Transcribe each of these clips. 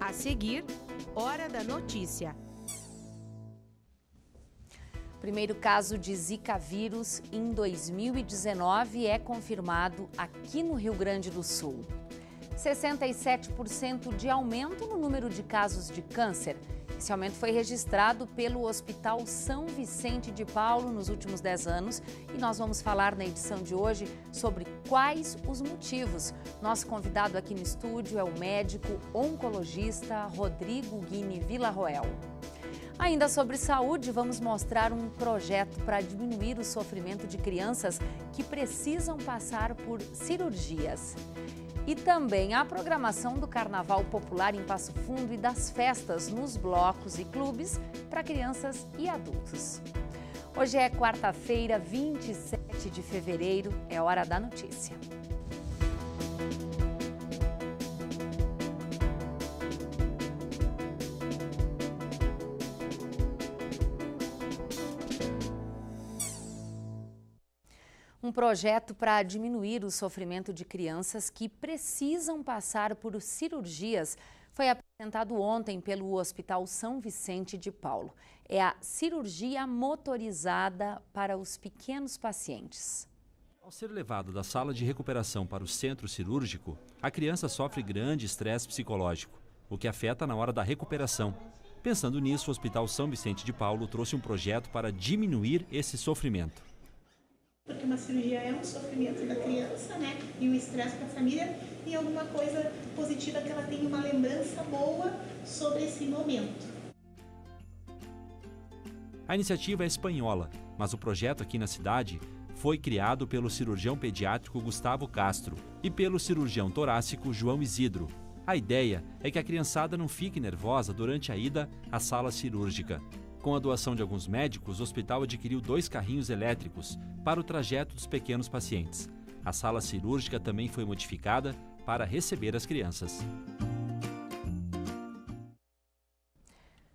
A seguir, Hora da Notícia. Primeiro caso de Zika vírus em 2019 é confirmado aqui no Rio Grande do Sul. 67% de aumento no número de casos de câncer. Esse aumento foi registrado pelo Hospital São Vicente de Paulo nos últimos 10 anos e nós vamos falar na edição de hoje sobre quais os motivos. Nosso convidado aqui no estúdio é o médico oncologista Rodrigo Guini Villarroel. Ainda sobre saúde, vamos mostrar um projeto para diminuir o sofrimento de crianças que precisam passar por cirurgias. E também a programação do Carnaval Popular em Passo Fundo e das festas nos blocos e clubes para crianças e adultos. Hoje é quarta-feira, 27 de fevereiro, é hora da notícia. Um projeto para diminuir o sofrimento de crianças que precisam passar por cirurgias foi apresentado ontem pelo Hospital São Vicente de Paulo. É a cirurgia motorizada para os pequenos pacientes. Ao ser levado da sala de recuperação para o centro cirúrgico, a criança sofre grande estresse psicológico, o que afeta na hora da recuperação. Pensando nisso, o Hospital São Vicente de Paulo trouxe um projeto para diminuir esse sofrimento. Porque uma cirurgia é um sofrimento da criança, né? E um estresse para a família e alguma coisa positiva que ela tenha uma lembrança boa sobre esse momento. A iniciativa é espanhola, mas o projeto aqui na cidade foi criado pelo cirurgião pediátrico Gustavo Castro e pelo cirurgião torácico João Isidro. A ideia é que a criançada não fique nervosa durante a ida à sala cirúrgica. Com a doação de alguns médicos, o hospital adquiriu 2 carrinhos elétricos para o trajeto dos pequenos pacientes. A sala cirúrgica também foi modificada para receber as crianças.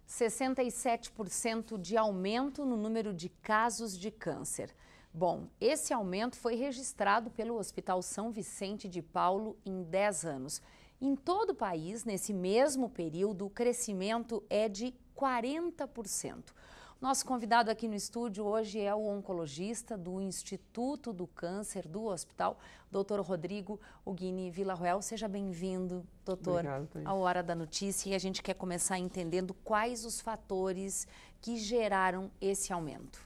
67% de aumento no número de casos de câncer. Bom, esse aumento foi registrado pelo Hospital São Vicente de Paulo em 10 anos. Em todo o país, nesse mesmo período, o crescimento é de 40%. Nosso convidado aqui no estúdio hoje é o oncologista do Instituto do Câncer do Hospital, Dr. Rodrigo Guini Villarroel. Seja bem-vindo, doutor, à Hora da Notícia. E a gente quer começar entendendo quais os fatores que geraram esse aumento.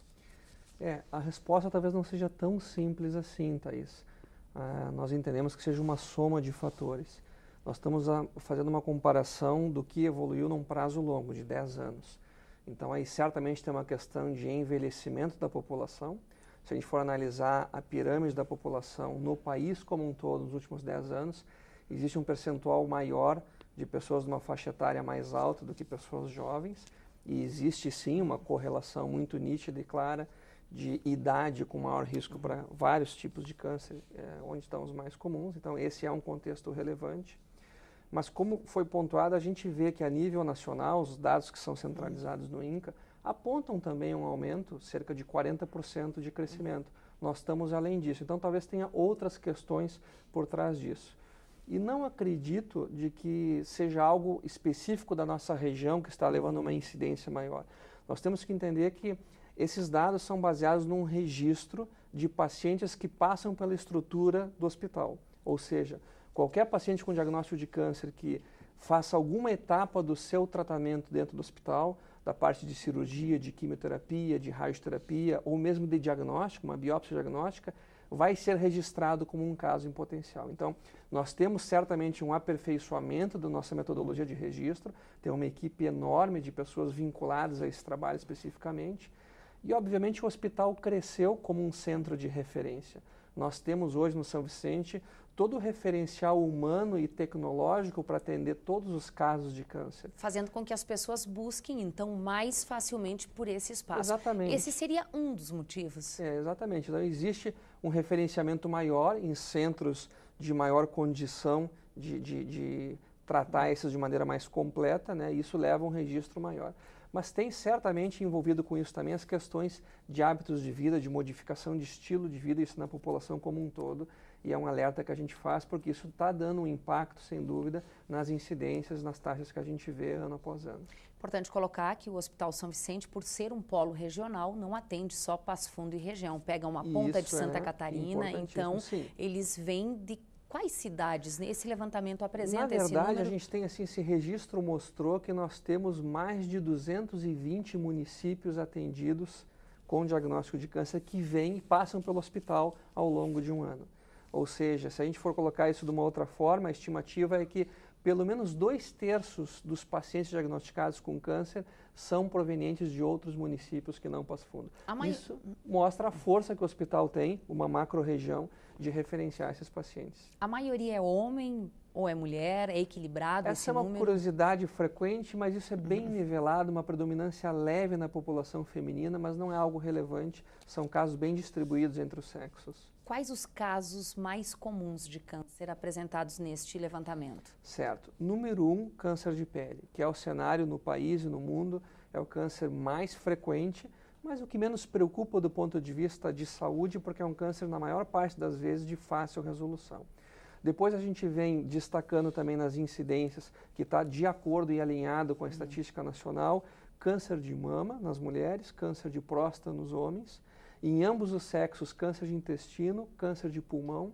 A resposta talvez não seja tão simples assim, Thaís. Nós entendemos que seja uma soma de fatores. Nós estamos fazendo uma comparação do que evoluiu num prazo longo, de 10 anos. Então, aí certamente tem uma questão de envelhecimento da população. Se a gente for analisar a pirâmide da população no país como um todo, nos últimos 10 anos, existe um percentual maior de pessoas numa faixa etária mais alta do que pessoas jovens. E existe, sim, uma correlação muito nítida e clara de idade com maior risco para vários tipos de câncer, onde estão os mais comuns. Então, esse é um contexto relevante. Mas como foi pontuado, a gente vê que a nível nacional, os dados que são centralizados no INCA, apontam também um aumento, cerca de 40% de crescimento. Nós estamos além disso, então talvez tenha outras questões por trás disso. E não acredito de que seja algo específico da nossa região que está levando a uma incidência maior. Nós temos que entender que esses dados são baseados num registro de pacientes que passam pela estrutura do hospital, ou seja, qualquer paciente com diagnóstico de câncer que faça alguma etapa do seu tratamento dentro do hospital, da parte de cirurgia, de quimioterapia, de radioterapia, ou mesmo de diagnóstico, uma biópsia diagnóstica, vai ser registrado como um caso em potencial. Então, nós temos certamente um aperfeiçoamento da nossa metodologia de registro, tem uma equipe enorme de pessoas vinculadas a esse trabalho especificamente, e obviamente o hospital cresceu como um centro de referência. Nós temos hoje no São Vicente todo o referencial humano e tecnológico para atender todos os casos de câncer. Fazendo com que as pessoas busquem, então, mais facilmente por esse espaço. Exatamente. Esse seria um dos motivos. Exatamente. Então, existe um referenciamento maior em centros de maior condição de tratar esses de maneira mais completa, né? E isso leva a um registro maior. Mas tem certamente envolvido com isso também as questões de hábitos de vida, de modificação de estilo de vida, isso na população como um todo. e é um alerta que a gente faz porque isso está dando um impacto, sem dúvida, nas incidências, nas taxas que a gente vê ano após ano. Importante colocar que o Hospital São Vicente, por ser um polo regional, não atende só Passo Fundo e região. Pega uma ponta de Santa Catarina, então sim. Eles vêm de quais cidades? Esse levantamento apresenta esse número? Na verdade, a gente tem assim, esse registro mostrou que nós temos mais de 220 municípios atendidos com diagnóstico de câncer que vêm e passam pelo hospital ao longo de um ano. Ou seja, se a gente for colocar isso de uma outra forma, a estimativa é que pelo menos 2/3 dos pacientes diagnosticados com câncer são provenientes de outros municípios que não Passo Fundo. Isso mostra a força que o hospital tem, uma macro-região, de referenciar esses pacientes. A maioria é homem ou é mulher? É equilibrado esse número? Essa é uma curiosidade frequente, mas isso é bem nivelado, uma predominância leve na população feminina, mas não é algo relevante, são casos bem distribuídos entre os sexos. Quais os casos mais comuns de câncer apresentados neste levantamento? Certo. Número 1, câncer de pele, que é o cenário no país e no mundo, é o câncer mais frequente, mas o que menos preocupa do ponto de vista de saúde, porque é um câncer, na maior parte das vezes, de fácil resolução. Depois a gente vem destacando também nas incidências, que está de acordo e alinhado com a estatística nacional, câncer de mama nas mulheres, câncer de próstata nos homens, e em ambos os sexos, câncer de intestino, câncer de pulmão,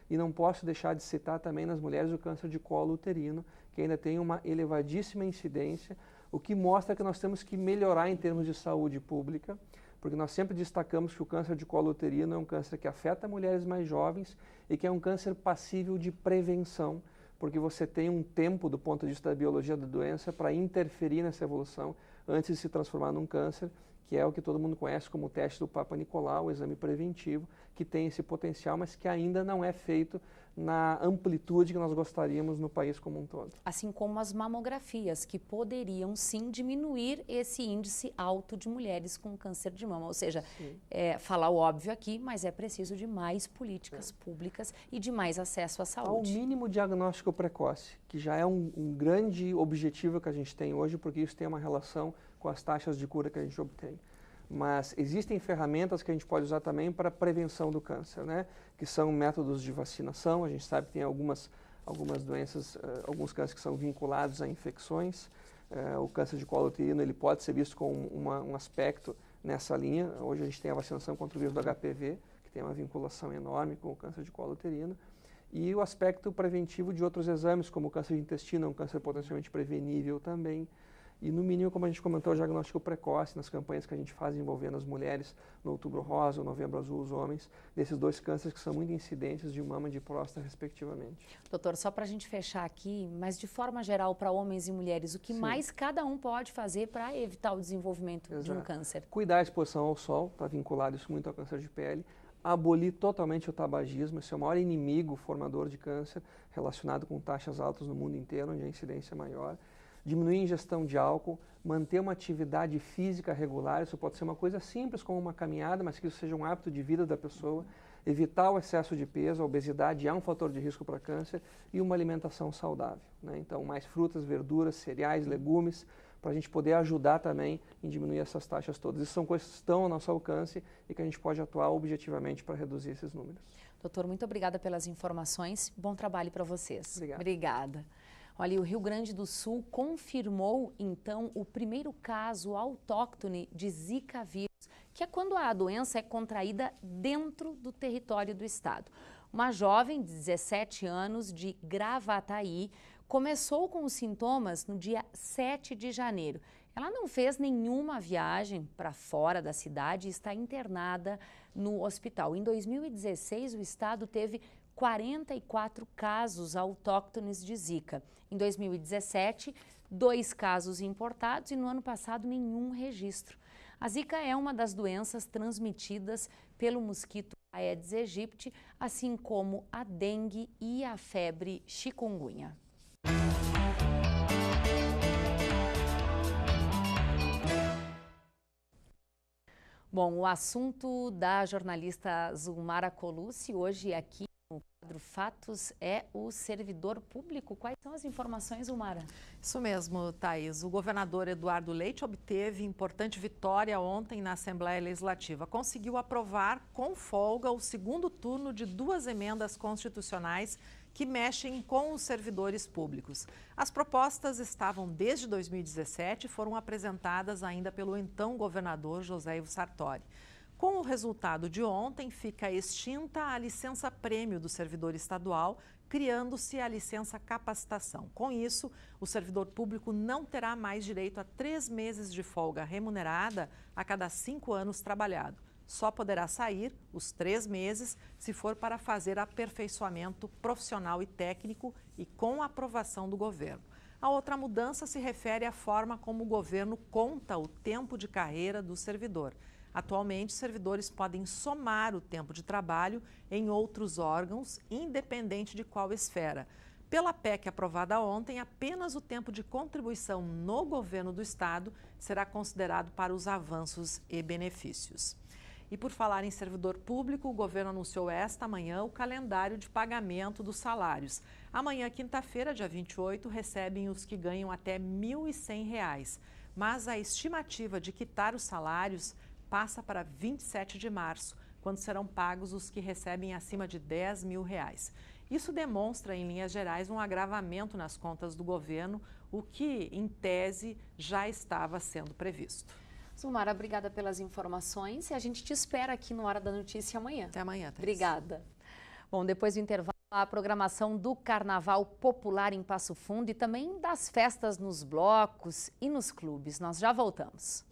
e não posso deixar de citar também nas mulheres o câncer de colo uterino, que ainda tem uma elevadíssima incidência, o que mostra que nós temos que melhorar em termos de saúde pública, porque nós sempre destacamos que o câncer de colo uterino é um câncer que afeta mulheres mais jovens e que é um câncer passível de prevenção, porque você tem um tempo, do ponto de vista da biologia da doença, para interferir nessa evolução antes de se transformar num câncer, que é o que todo mundo conhece como o teste do Papa Nicolau, o exame preventivo, que tem esse potencial, mas que ainda não é feito na amplitude que nós gostaríamos no país como um todo. Assim como as mamografias, que poderiam sim diminuir esse índice alto de mulheres com câncer de mama. Ou seja, falar o óbvio aqui, mas é preciso de mais políticas públicas e de mais acesso à saúde. Ao mínimo diagnóstico precoce, que já é um grande objetivo que a gente tem hoje, porque isso tem uma relação com as taxas de cura que a gente obtém. Mas existem ferramentas que a gente pode usar também para prevenção do câncer, né? Que são métodos de vacinação. A gente sabe que tem algumas doenças, alguns cânceres que são vinculados a infecções. O câncer de colo uterino ele pode ser visto com um aspecto nessa linha. Hoje a gente tem a vacinação contra o vírus do HPV, que tem uma vinculação enorme com o câncer de colo uterino. E o aspecto preventivo de outros exames, como o câncer de intestino, é um câncer potencialmente prevenível também. E, no mínimo, como a gente comentou, o diagnóstico precoce nas campanhas que a gente faz envolvendo as mulheres no Outubro Rosa, o Novembro Azul, os homens, desses dois cânceres que são muito incidentes de mama e de próstata, respectivamente. Doutor, só para a gente fechar aqui, mas de forma geral, para homens e mulheres, o que mais cada um pode fazer para evitar o desenvolvimento de um câncer? Cuidar da exposição ao sol, está vinculado isso muito ao câncer de pele. Abolir totalmente o tabagismo, esse é o maior inimigo formador de câncer, relacionado com taxas altas no mundo inteiro, onde a incidência é maior. Diminuir a ingestão de álcool, manter uma atividade física regular, isso pode ser uma coisa simples como uma caminhada, mas que isso seja um hábito de vida da pessoa, evitar o excesso de peso, a obesidade é um fator de risco para câncer, e uma alimentação saudável, né? Então, mais frutas, verduras, cereais, legumes, para a gente poder ajudar também em diminuir essas taxas todas. Isso são coisas que estão ao nosso alcance e que a gente pode atuar objetivamente para reduzir esses números. Doutor, muito obrigada pelas informações, bom trabalho para vocês. Obrigado. Obrigada. Olha, o Rio Grande do Sul confirmou, então, o primeiro caso autóctone de Zika vírus, que é quando a doença é contraída dentro do território do estado. Uma jovem de 17 anos de Gravataí começou com os sintomas no dia 7 de janeiro. Ela não fez nenhuma viagem para fora da cidade e está internada no hospital. Em 2016, o estado teve 44 casos autóctones de Zika. Em 2017, 2 casos importados e no ano passado nenhum registro. A Zika é uma das doenças transmitidas pelo mosquito Aedes aegypti, assim como a dengue e a febre chikungunya. Bom, o assunto da jornalista Zulmara Colucci hoje aqui O quadro Fatos é o servidor público. Quais são as informações, Umara? Isso mesmo, Thaís. O governador Eduardo Leite obteve importante vitória ontem na Assembleia Legislativa. Conseguiu aprovar com folga o segundo turno de 2 emendas constitucionais que mexem com os servidores públicos. As propostas estavam desde 2017 e foram apresentadas ainda pelo então governador José Ivo Sartori. Com o resultado de ontem, fica extinta a licença-prêmio do servidor estadual, criando-se a licença-capacitação. Com isso, o servidor público não terá mais direito a 3 meses de folga remunerada a cada 5 anos trabalhado. Só poderá sair os 3 meses se for para fazer aperfeiçoamento profissional e técnico e com a aprovação do governo. A outra mudança se refere à forma como o governo conta o tempo de carreira do servidor. Atualmente, os servidores podem somar o tempo de trabalho em outros órgãos, independente de qual esfera. Pela PEC aprovada ontem, apenas o tempo de contribuição no governo do Estado será considerado para os avanços e benefícios. E por falar em servidor público, o governo anunciou esta manhã o calendário de pagamento dos salários. Amanhã, quinta-feira, dia 28, recebem os que ganham até R$ 1.100, mas a estimativa de quitar os salários passa para 27 de março, quando serão pagos os que recebem acima de R$ 10 mil. Isso demonstra, em linhas gerais, um agravamento nas contas do governo, o que, em tese, já estava sendo previsto. Umara, obrigada pelas informações e a gente te espera aqui no Hora da Notícia amanhã. Até amanhã, Thaís. Obrigada. Bom, depois do intervalo, a programação do Carnaval Popular em Passo Fundo e também das festas nos blocos e nos clubes. Nós já voltamos.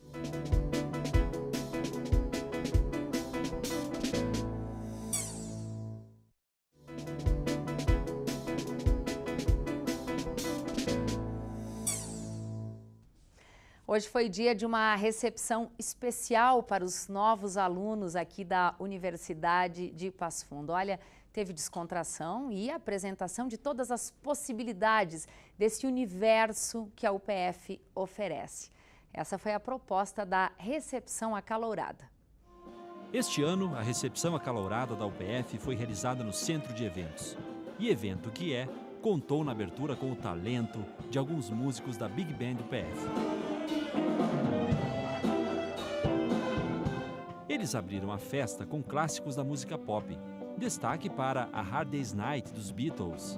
Hoje foi dia de uma recepção especial para os novos alunos aqui da Universidade de Passo Fundo. Olha, teve descontração e apresentação de todas as possibilidades desse universo que a UPF oferece. Essa foi a proposta da recepção acalorada. Este ano, a recepção acalorada da UPF foi realizada no Centro de Eventos. E evento que contou na abertura com o talento de alguns músicos da Big Band UPF. Eles abriram a festa com clássicos da música pop. Destaque para a Hard Day's Night dos Beatles.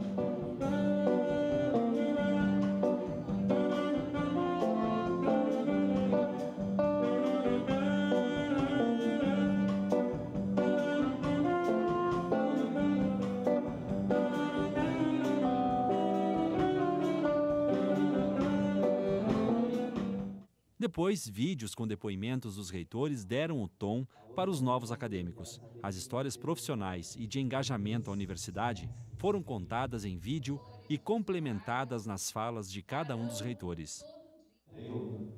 Depois, vídeos com depoimentos dos reitores deram o tom para os novos acadêmicos. As histórias profissionais e de engajamento à universidade foram contadas em vídeo e complementadas nas falas de cada um dos reitores. Tenho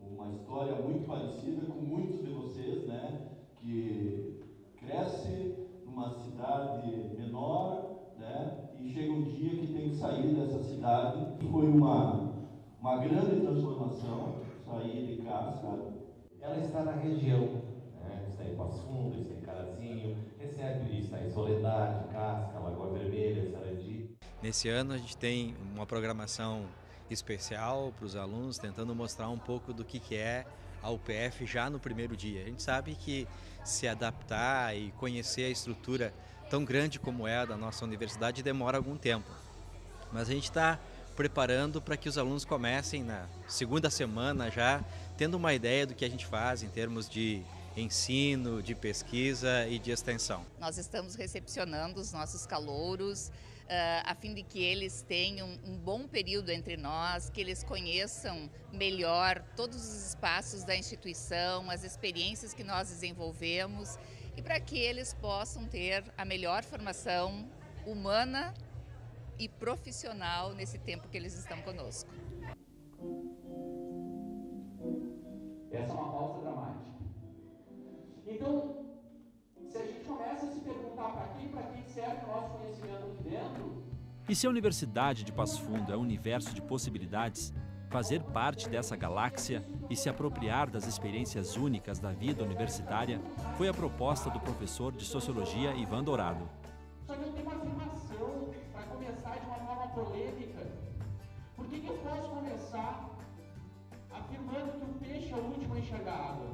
uma história muito parecida com muitos de vocês, né, que cresce numa cidade menor, né, e chega um dia que tem que sair dessa cidade. Foi uma grande transformação. Sair de casa. Ela está na região, né? Está em Passo Fundo, está em Carazinho, está em Soledade, Casca, Lagoa Vermelha, Sarandi. Nesse ano a gente tem uma programação especial para os alunos, tentando mostrar um pouco do que é a UPF já no primeiro dia. A gente sabe que se adaptar e conhecer a estrutura tão grande como é a da nossa universidade demora algum tempo, mas a gente está preparando para que os alunos comecem na segunda semana já tendo uma ideia do que a gente faz em termos de ensino, de pesquisa e de extensão. Nós estamos recepcionando os nossos calouros a fim de que eles tenham um bom período entre nós, que eles conheçam melhor todos os espaços da instituição, as experiências que nós desenvolvemos e para que eles possam ter a melhor formação humana e profissional nesse tempo que eles estão conosco. Essa é uma pausa dramática. Então, se a gente começa a se perguntar para que serve o nosso conhecimento aqui dentro... E se a Universidade de Passo Fundo é um universo de possibilidades, fazer parte dessa galáxia e se apropriar das experiências únicas da vida universitária foi a proposta do professor de Sociologia Ivan Dourado. Só que polêmica. Por que eu posso começar afirmando que o peixe é o último a enxergar a água?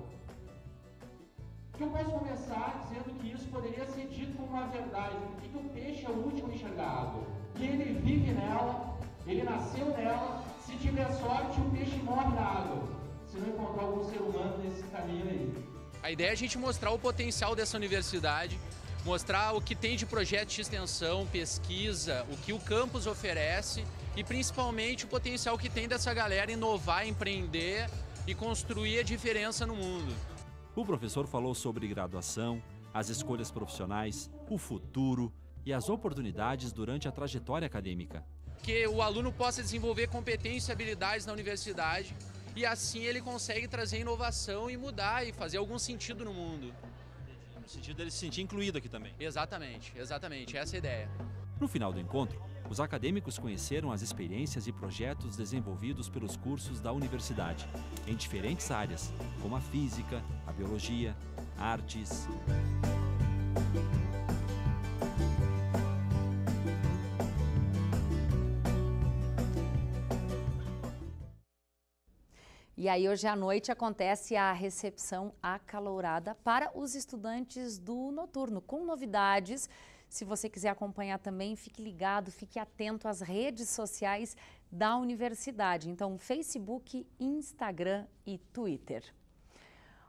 Por que eu posso começar dizendo que isso poderia ser dito como uma verdade? Por que o peixe é o último a enxergar a água? E ele vive nela, ele nasceu nela, se tiver sorte o peixe morre na água, se não encontrar algum ser humano nesse caminho aí. A ideia é a gente mostrar o potencial dessa universidade, mostrar o que tem de projeto de extensão, pesquisa, o que o campus oferece e principalmente o potencial que tem dessa galera inovar, empreender e construir a diferença no mundo. O professor falou sobre graduação, as escolhas profissionais, o futuro e as oportunidades durante a trajetória acadêmica. Que o aluno possa desenvolver competências e habilidades na universidade e assim ele consegue trazer inovação e mudar e fazer algum sentido no mundo. No sentido dele se sentir incluído aqui também. Exatamente, essa é a ideia. No final do encontro, os acadêmicos conheceram as experiências e projetos desenvolvidos pelos cursos da universidade, em diferentes áreas, como a física, a biologia, artes. E aí hoje à noite acontece a recepção acalorada para os estudantes do noturno, com novidades. Se você quiser acompanhar também, fique ligado, fique atento às redes sociais da universidade. Então, Facebook, Instagram e Twitter.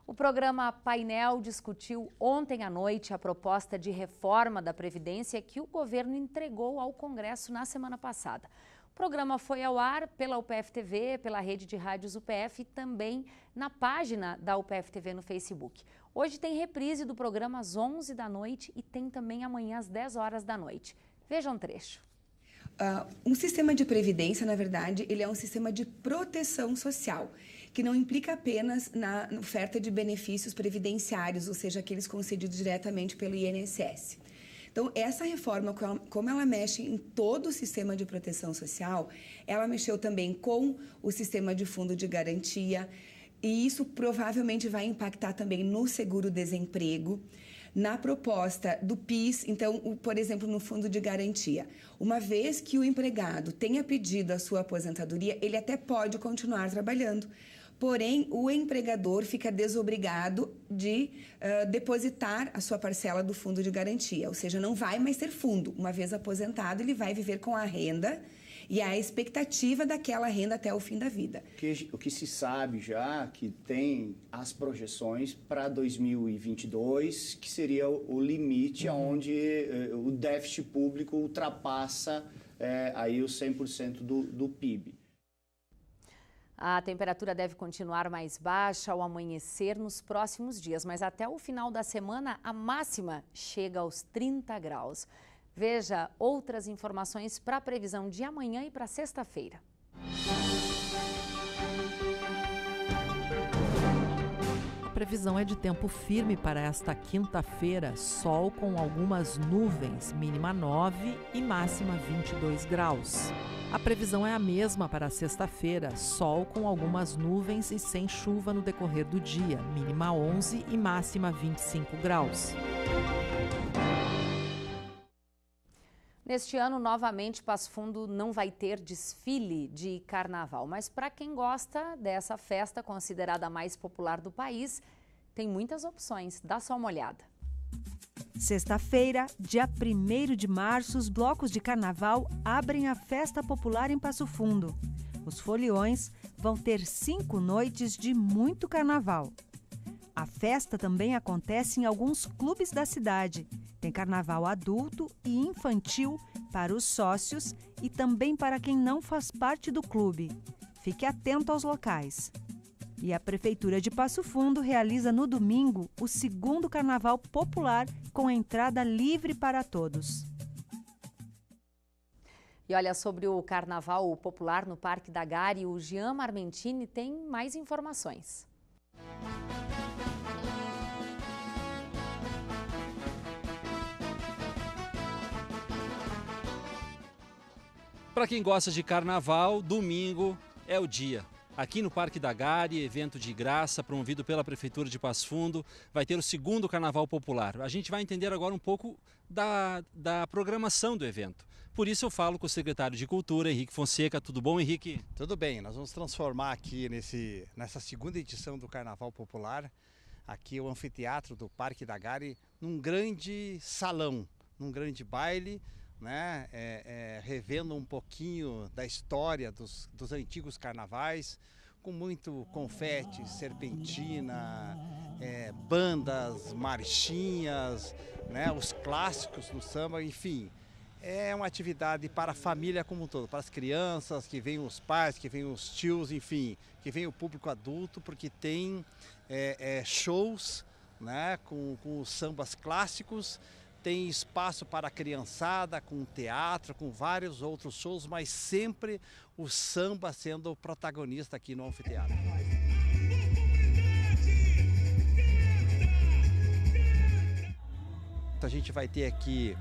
O programa Painel discutiu ontem à noite a proposta de reforma da Previdência que o governo entregou ao Congresso na semana passada. O programa foi ao ar pela UPF-TV, pela rede de rádios UPF e também na página da UPF-TV no Facebook. Hoje tem reprise do programa às 11 da noite e tem também amanhã às 10 horas da noite. Veja um trecho. Um sistema de previdência, na verdade, ele é um sistema de proteção social, que não implica apenas na oferta de benefícios previdenciários, ou seja, aqueles concedidos diretamente pelo INSS. Então, essa reforma, como ela mexe em todo o sistema de proteção social, ela mexeu também com o sistema de fundo de garantia, e isso provavelmente vai impactar também no seguro-desemprego, na proposta do PIS, então, por exemplo, no fundo de garantia. Uma vez que o empregado tenha pedido a sua aposentadoria, ele até pode continuar trabalhando. Porém, o empregador fica desobrigado de depositar a sua parcela do fundo de garantia, ou seja, não vai mais ter fundo. Uma vez aposentado, ele vai viver com a renda e a expectativa daquela renda até o fim da vida. O que se sabe já que tem as projeções para 2022, que seria o limite onde o déficit público ultrapassa aí os 100% do PIB. A temperatura deve continuar mais baixa ao amanhecer nos próximos dias, mas até o final da semana a máxima chega aos 30 graus. Veja outras informações para a previsão de amanhã e para sexta-feira. A previsão é de tempo firme para esta quinta-feira, sol com algumas nuvens, mínima 9 e máxima 22 graus. A previsão é a mesma para sexta-feira, sol com algumas nuvens e sem chuva no decorrer do dia, mínima 11 e máxima 25 graus. Neste ano, novamente, Passo Fundo não vai ter desfile de carnaval, mas para quem gosta dessa festa considerada a mais popular do país, tem muitas opções. Dá só uma olhada. Sexta-feira, dia 1º de março, os blocos de carnaval abrem a festa popular em Passo Fundo. Os foliões vão ter 5 noites de muito carnaval. A festa também acontece em alguns clubes da cidade. Tem carnaval adulto e infantil para os sócios e também para quem não faz parte do clube. Fique atento aos locais. E a Prefeitura de Passo Fundo realiza no domingo o 2º Carnaval Popular com entrada livre para todos. E olha, sobre o Carnaval Popular no Parque da Gari, o Jean Marmentini tem mais informações. Para quem gosta de carnaval, domingo é o dia. Aqui no Parque da Gari, evento de graça promovido pela Prefeitura de Passo Fundo, vai ter o 2º Carnaval Popular. A gente vai entender agora um pouco da programação do evento. Por isso eu falo com o secretário de Cultura, Henrique Fonseca. Tudo bom, Henrique? Tudo bem, nós vamos transformar aqui nessa segunda edição do Carnaval Popular, aqui o anfiteatro do Parque da Gari, num grande salão, num grande baile, né? Revendo um pouquinho da história dos antigos carnavais, com muito confete, serpentina, bandas, marchinhas, né? Os clássicos do samba, enfim. É uma atividade para a família como um todo, para as crianças, que vêm os pais, que vêm os tios, enfim, que vem o público adulto, porque tem shows, né, com os sambas clássicos, tem espaço para a criançada, com teatro, com vários outros shows, mas sempre o samba sendo o protagonista aqui no anfiteatro. A gente vai ter aqui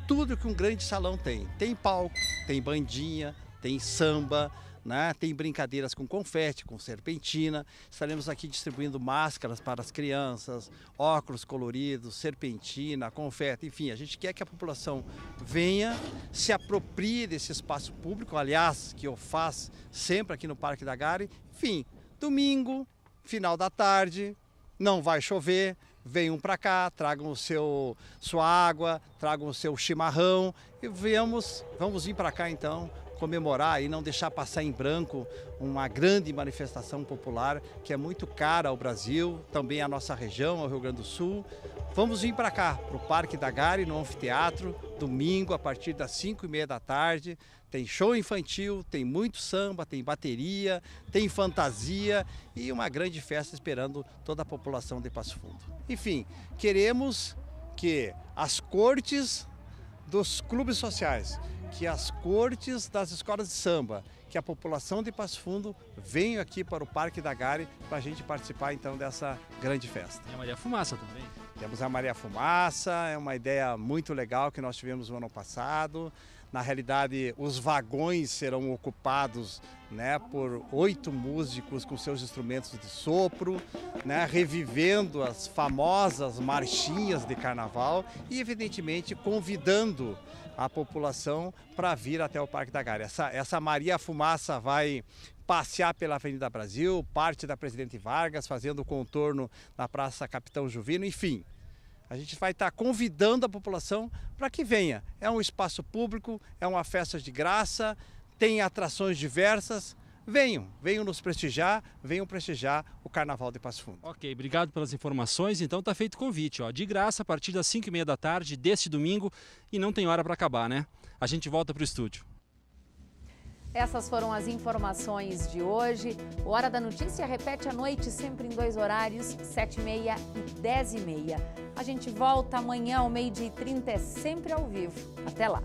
tudo que um grande salão tem. Tem palco, tem bandinha, tem samba, né? Tem brincadeiras com confete, com serpentina. Estaremos aqui distribuindo máscaras para as crianças, óculos coloridos, serpentina, confete, enfim. A gente quer que a população venha, se aproprie desse espaço público, aliás, que eu faço sempre aqui no Parque da Gari. Enfim, domingo, final da tarde, não vai chover. Venham para cá, tragam sua água, tragam o seu chimarrão e vamos vir para cá então comemorar e não deixar passar em branco uma grande manifestação popular que é muito cara ao Brasil, também à nossa região, ao Rio Grande do Sul. Vamos vir para cá, para o Parque da Gari, no anfiteatro, domingo a partir das 5h30 da tarde. Tem show infantil, tem muito samba, tem bateria, tem fantasia e uma grande festa esperando toda a população de Passo Fundo. Enfim, queremos que as cortes dos clubes sociais, que as cortes das escolas de samba, que a população de Passo Fundo venha aqui para o Parque da Gari para a gente participar então dessa grande festa. E a Maria Fumaça também. Temos a Maria Fumaça, é uma ideia muito legal que nós tivemos no ano passado. Na realidade, os vagões serão ocupados, né, por 8 músicos com seus instrumentos de sopro, né, revivendo as famosas marchinhas de carnaval e, evidentemente, convidando a população para vir até o Parque da Gari. Essa Maria Fumaça vai passear pela Avenida Brasil, parte da Presidente Vargas, fazendo o contorno na Praça Capitão Juvino, enfim. A gente vai estar convidando a população para que venha. É um espaço público, é uma festa de graça, tem atrações diversas. Venham nos prestigiar, venham prestigiar o Carnaval de Passo Fundo. Ok, obrigado pelas informações. Então tá feito o convite, ó, de graça a partir das 5h30 da tarde deste domingo e não tem hora para acabar, né? A gente volta para o estúdio. Essas foram as informações de hoje. O Hora da Notícia repete à noite, sempre em 2 horários, 7h30 e 10h30. A gente volta amanhã ao 12h30, sempre ao vivo. Até lá!